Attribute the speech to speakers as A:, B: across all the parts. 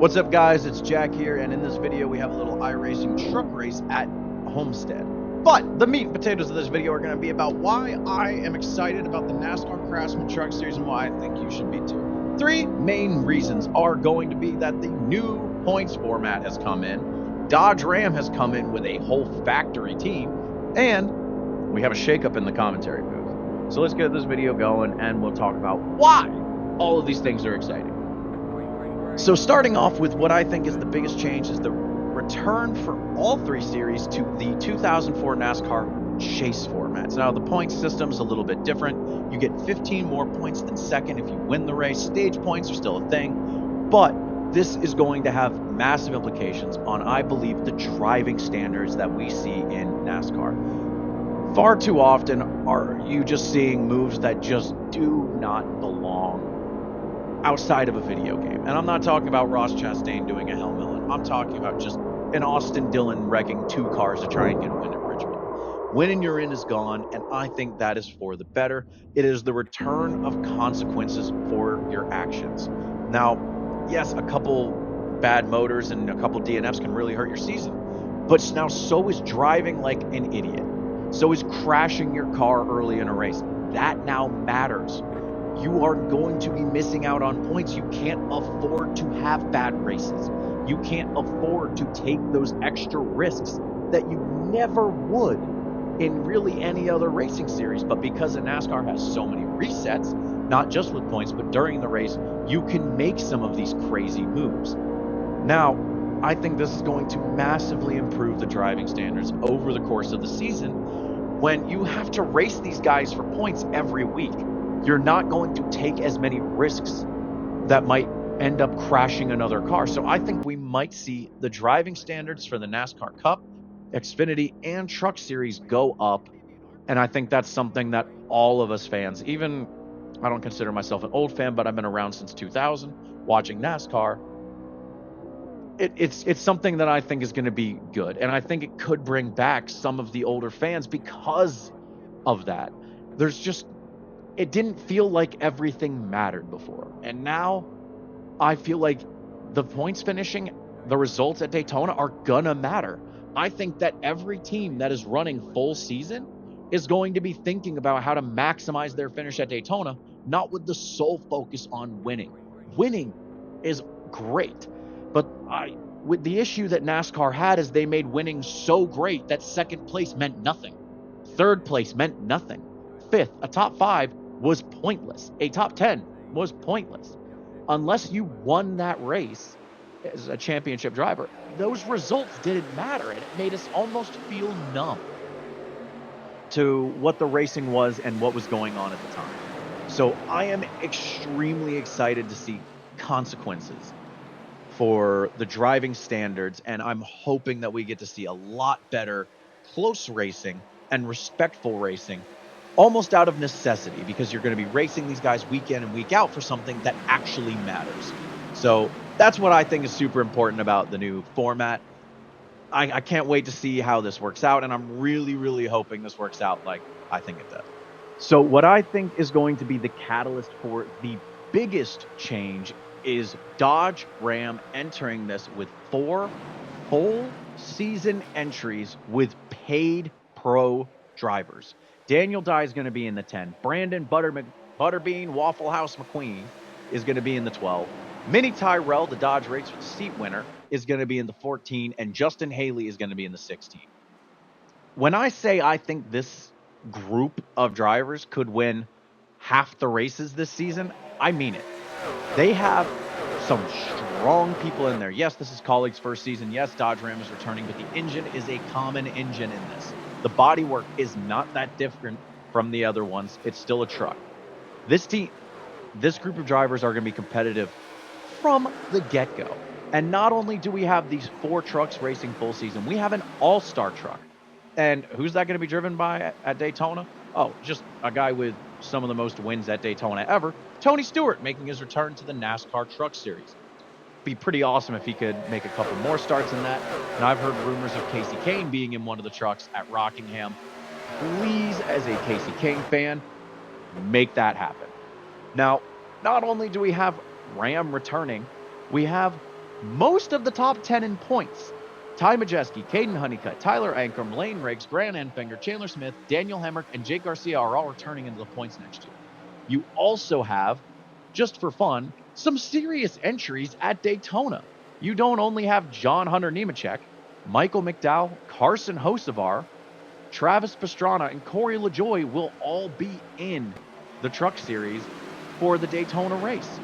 A: What's up, guys? It's Jack here, and in this video we have a little iRacing truck race at Homestead. But the meat and potatoes of this video are going to be about why I am excited about the Nascar Craftman Truck Series and why I think you should be too. Three main reasons are going to be that the new points format has come in, Dodge Ram has come in with a whole factory team, and we have a shakeup in the commentary booth. So let's get this video going, and we'll talk about why all of these things are exciting. So starting off with what I think is the biggest change is the return for all three series to the 2004 NASCAR chase formats. Now the point system is a little bit different. You get 15 more points than second if you win the race. Stage points are still a thing, but this is going to have massive implications on, I believe, the driving standards that we see in NASCAR. Far too often are you just seeing moves that just do not belong outside of a video game. And I'm not talking about Ross Chastain doing a Hell Millen. I'm talking about just an Austin Dillon wrecking two cars to try and get a win at Richmond. Winning your in is gone, and I think that is for the better. It is the return of consequences for your actions. Now, yes, a couple bad motors and a couple DNFs can really hurt your season, but now so is driving like an idiot. So is crashing your car early in a race. That now matters. You are going to be missing out on points. You can't afford to have bad races. You can't afford to take those extra risks that you never would in really any other racing series. But because NASCAR has so many resets, not just with points, but during the race, you can make some of these crazy moves. Now, I think this is going to massively improve the driving standards over the course of the season when you have to race these guys for points every week. You're not going to take as many risks that might end up crashing another car. So I think we might see the driving standards for the NASCAR Cup, Xfinity, and Truck Series go up. And I think that's something that all of us fans, even I don't consider myself an old fan, but I've been around since 2000 watching NASCAR. It's something that I think is going to be good. And I think it could bring back some of the older fans because of that. It didn't feel like everything mattered before. And now I feel like the points finishing, the results at Daytona are gonna matter. I think that every team that is running full season is going to be thinking about how to maximize their finish at Daytona, not with the sole focus on winning. Winning is great, but with the issue that NASCAR had is they made winning so great that second place meant nothing. Third place meant nothing. Fifth, a top 5 was pointless. A top 10 was pointless. Unless you won that race as a championship driver, those results didn't matter, and it made us almost feel numb to what the racing was and what was going on at the time. So I am extremely excited to see consequences for the driving standards, and I'm hoping that we get to see a lot better close racing and respectful racing, almost out of necessity, because you're going to be racing these guys week in and week out for something that actually matters. So that's what I think is super important about the new format. I can't wait to see how this works out, and I'm really, really hoping this works out like I think it does. So what I think is going to be the catalyst for the biggest change is Dodge Ram entering this with 4 full season entries with paid pro drivers. Daniel Dye is going to be in the 10. Brandon Butterbean Waffle House McQueen is going to be in the 12. Minnie Tyrell, the Dodge Race seat winner, is going to be in the 14. And Justin Haley is going to be in the 16. When I say I think this group of drivers could win half the races this season, I mean it. They have some strong people in there. Yes, this is Colleague's first season. Yes, Dodge Ram is returning, but the engine is a common engine in this. The bodywork is not that different from the other ones. It's still a truck. This group of drivers are going to be competitive from the get-go. And not only do we have these 4 trucks racing full season, we have an all-star truck. And who's that going to be driven by at Daytona? Oh, just a guy with some of the most wins at Daytona ever, Tony Stewart, making his return to the NASCAR Truck Series. Be pretty awesome if he could make a couple more starts in that. And I've heard rumors of Casey Kane being in one of the trucks at Rockingham. Please, as a Casey Kane fan, make that happen. Now, not only do we have Ram returning, we have most of the top 10 in points. Ty Majeski, Caden Honeycutt, Tyler Ankrum, Lane Riggs, Grant Enfinger, Chandler Smith, Daniel Hemrick, and Jake Garcia are all returning into the points next year. You also have, just for fun, some serious entries at Daytona. You don't only have John Hunter Nemechek, Michael McDowell, Carson Hocevar, Travis Pastrana, and Corey LaJoie will all be in the Truck Series for the Daytona race.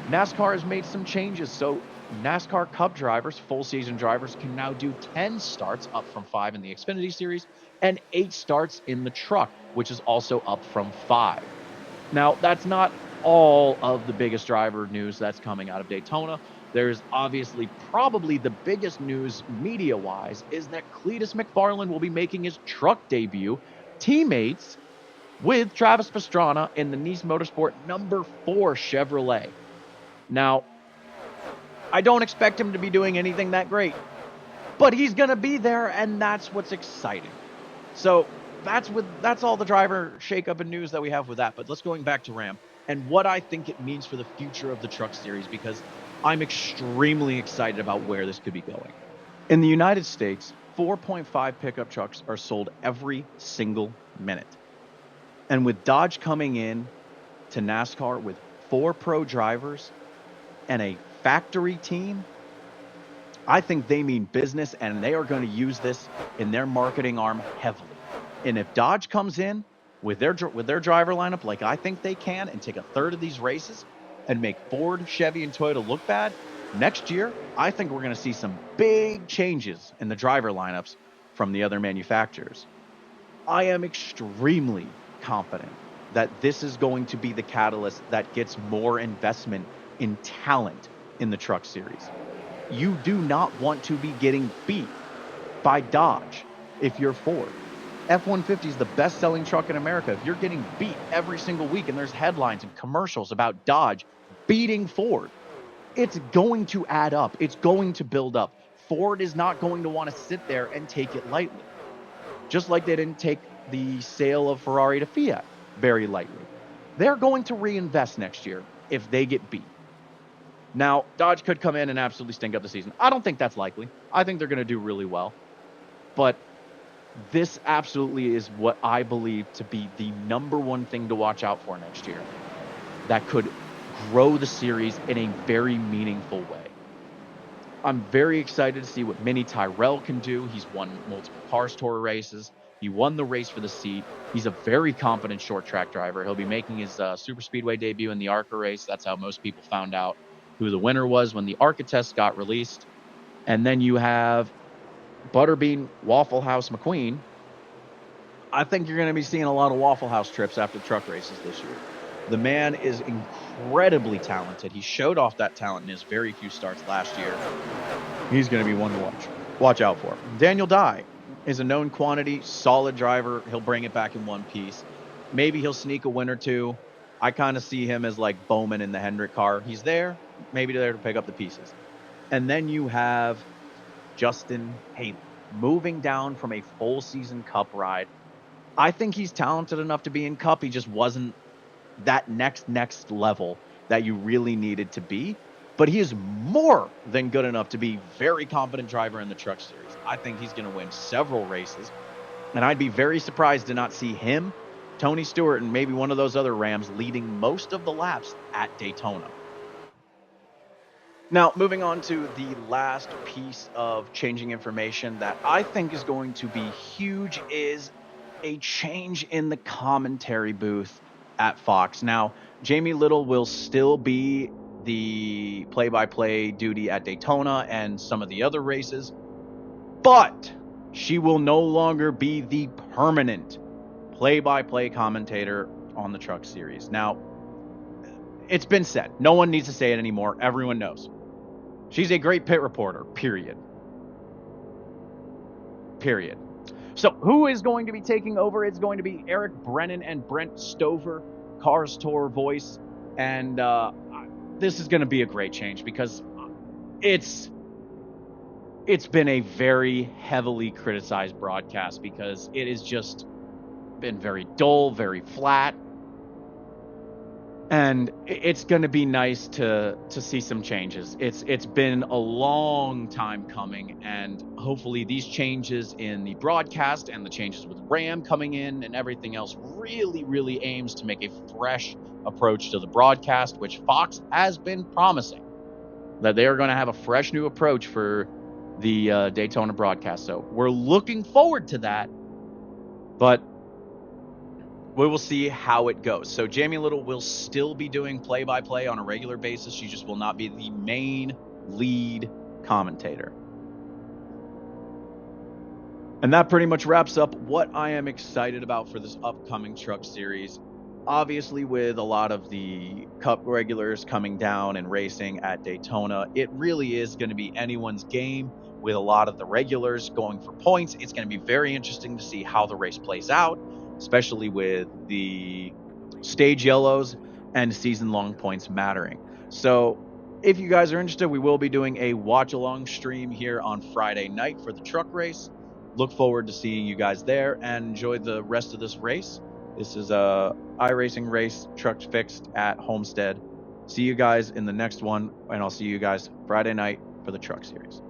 A: NASCAR has made some changes, so NASCAR Cup drivers, full season drivers, can now do 10 starts, up from 5 in the Xfinity Series, and 8 starts in the Truck, which is also up from 5. Now, that's not all of the biggest driver news that's coming out of Daytona. There's obviously probably the biggest news media-wise is that Cletus McFarland will be making his truck debut, teammates with Travis Pastrana in the Nice Motorsport number 4 Chevrolet. Now, I don't expect him to be doing anything that great, but he's going to be there, and that's what's exciting. So that's all the driver shakeup and news that we have with that. But let's going back to Ram and what I think it means for the future of the Truck Series, because I'm extremely excited about where this could be going. In the United States, 4.5 pickup trucks are sold every single minute. And with Dodge coming in to NASCAR with 4 pro drivers and a factory team, I think they mean business, and they are going to use this in their marketing arm heavily. And if Dodge comes in with their driver lineup like I think they can, and take a third of these races and make Ford, Chevy, and Toyota look bad, next year I think we're going to see some big changes in the driver lineups from the other manufacturers. I am extremely confident that this is going to be the catalyst that gets more investment in talent in the Truck Series. You do not want to be getting beat by Dodge if you're Ford. F-150 is the best-selling truck in America. If you're getting beat every single week and there's headlines and commercials about Dodge beating Ford, it's going to add up. It's going to build up. Ford is not going to want to sit there and take it lightly. Just like they didn't take the sale of Ferrari to Fiat very lightly. They're going to reinvest next year if they get beat. Now, Dodge could come in and absolutely stink up the season. I don't think that's likely. I think they're going to do really well. But this absolutely is what I believe to be the number one thing to watch out for next year that could grow the series in a very meaningful way. I'm very excited to see what Mini Tyrell can do. He's won multiple Cars Tour races. He won the race for the seat. He's a very competent short track driver. He'll be making his super speedway debut in the ARCA race. That's how most people found out who the winner was when the ARCA test got released. And then you have Butterbean Waffle House McQueen. I think you're going to be seeing a lot of Waffle House trips after truck races this year. The man is incredibly talented. He showed off that talent in his very few starts last year. He's going to be one to watch out for. Daniel Dye is a known quantity, solid driver. He'll bring it back in one piece. Maybe he'll sneak a win or two. I kind of see him as like Bowman in the Hendrick car. He's there, maybe there to pick up the pieces. And then you have Justin Haley moving down from a full season Cup ride. I think he's talented enough to be in Cup. He just wasn't that next level that you really needed to be. But he is more than good enough to be very competent driver in the Truck Series. I think he's going to win several races. And I'd be very surprised to not see him, Tony Stewart, and maybe one of those other Rams leading most of the laps at Daytona. Now, moving on to the last piece of changing information that I think is going to be huge is a change in the commentary booth at Fox. Now, Jamie Little will still be the play-by-play duty at Daytona and some of the other races, but she will no longer be the permanent play-by-play commentator on the Truck Series. Now, it's been said. No one needs to say it anymore. Everyone knows. She's a great pit reporter, period. So who is going to be taking over? It's going to be Eric Brennan and Brent Stover, Cars Tour voice. And this is going to be a great change because it's been a very heavily criticized broadcast because it has just been very dull, very flat. And it's going to be nice to see some changes. It's been a long time coming, and hopefully these changes in the broadcast and the changes with RAM coming in and everything else really aims to make a fresh approach to the broadcast, which Fox has been promising that they are going to have a fresh new approach for the Daytona broadcast. So we're looking forward to that, but we will see how it goes. So Jamie Little will still be doing play-by-play on a regular basis. She just will not be the main lead commentator. And that pretty much wraps up what I am excited about for this upcoming truck series. Obviously, with a lot of the Cup regulars coming down and racing at Daytona, it really is going to be anyone's game with a lot of the regulars going for points. It's going to be very interesting to see how the race plays out, especially with the stage yellows and season-long points mattering. So if you guys are interested, we will be doing a watch-along stream here on Friday night for the truck race. Look forward to seeing you guys there and enjoy the rest of this race. This is a iRacing race, truck fixed at Homestead. See you guys in the next one, and I'll see you guys Friday night for the truck series.